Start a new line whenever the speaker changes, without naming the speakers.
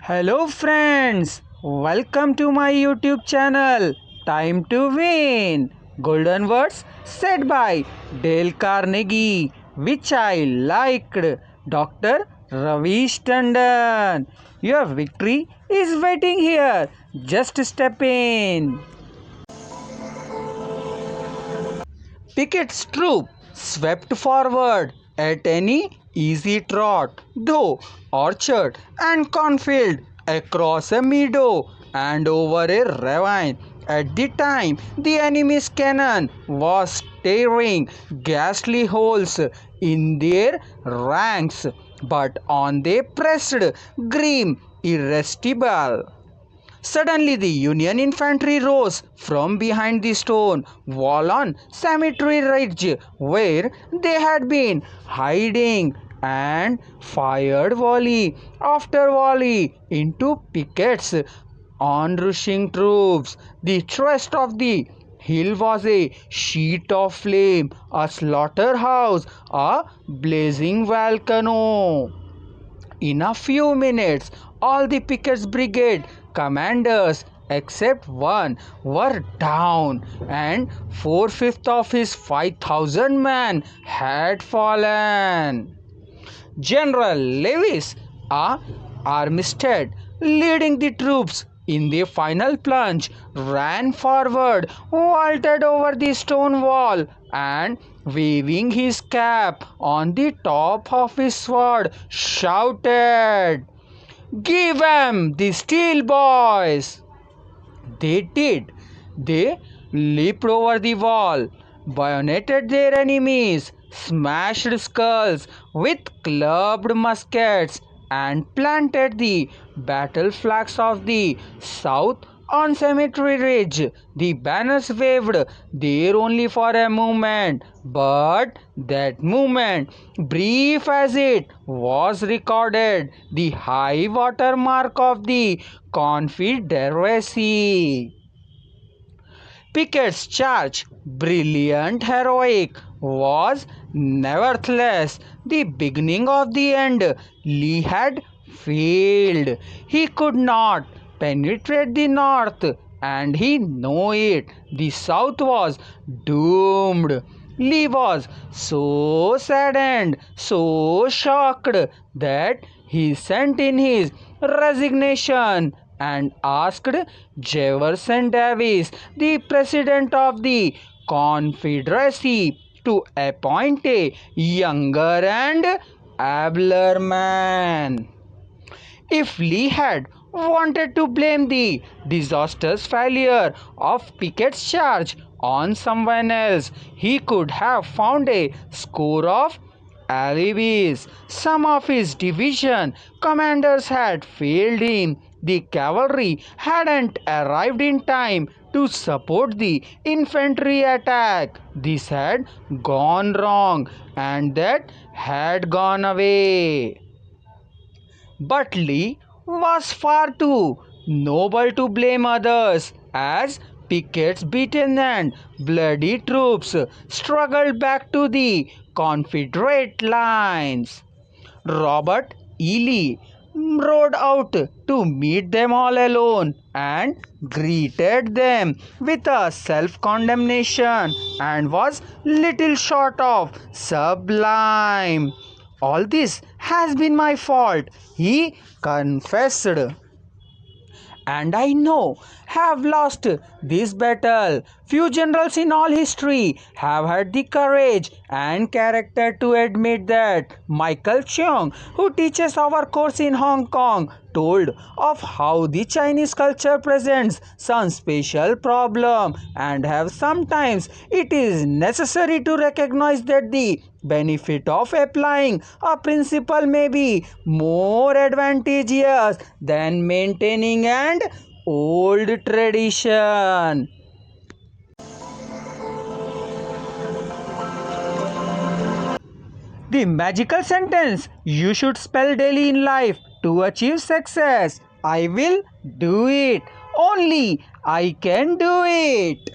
Hello friends, welcome to my YouTube channel. Time to win. Golden words said by Dale Carnegie, which I liked. Dr. Ravish Tandon. Your victory is waiting here. Just step in. Pickett's troop swept forward at any easy trot, though orchard and cornfield, across a meadow and over a ravine. At the time, the enemy's cannon was tearing ghastly holes in their ranks, but on they pressed, grim, irresistible. Suddenly the Union infantry rose from behind the stone wall on Cemetery Ridge, where they had been hiding, and fired volley after volley into Pickett's onrushing troops. The thrust of the hill was a sheet of flame, a slaughterhouse, a blazing volcano. In a few minutes, all the Pickett's brigade commanders except one were down, and 4/5 of his 5,000 men had fallen. General Lewis Armistead, leading the troops in the final plunge, ran forward, vaulted over the stone wall, and waving his cap on the top of his sword, shouted, "Give 'em the steel, boys!" They did. They leaped over the wall, bayoneted their enemies, smashed skulls with clubbed muskets, and planted the battle flags of the South on Cemetery Ridge. The banners waved there only for a moment, but that moment, brief as it was, recorded the high water mark of the Confederacy. Pickett's charge, brilliant, heroic, was nevertheless the beginning of the end. Lee had failed. He could not penetrate the north, and he knew it. The south was doomed. Lee was so saddened, so shocked, that he sent in his resignation and asked Jefferson Davis, the president of the Confederacy, to appoint a younger and abler man. If Lee had wanted to blame the disastrous failure of Pickett's charge on someone else, he could have found a score of alibis. Some of his division commanders had failed him. The cavalry hadn't arrived in time to support the infantry attack. This had gone wrong, and that had gone away. But Lee was far too noble to blame others, as Pickett's beaten and bloody troops struggled back to the Confederate lines. Robert E. Lee rode out to meet them all alone and greeted them with a self-condemnation and was little short of sublime. "All this has been my fault," he confessed, "and I know have lost this battle. Few generals in all history have had the courage and character to admit that." Michael Cheung, who teaches our course in Hong Kong, told of how the Chinese culture presents some special problem, and have sometimes it is necessary to recognize that the benefit of applying a principle may be more advantageous than maintaining an old tradition. The magical sentence you should spell daily in life to achieve success: I will do it. Only I can do it.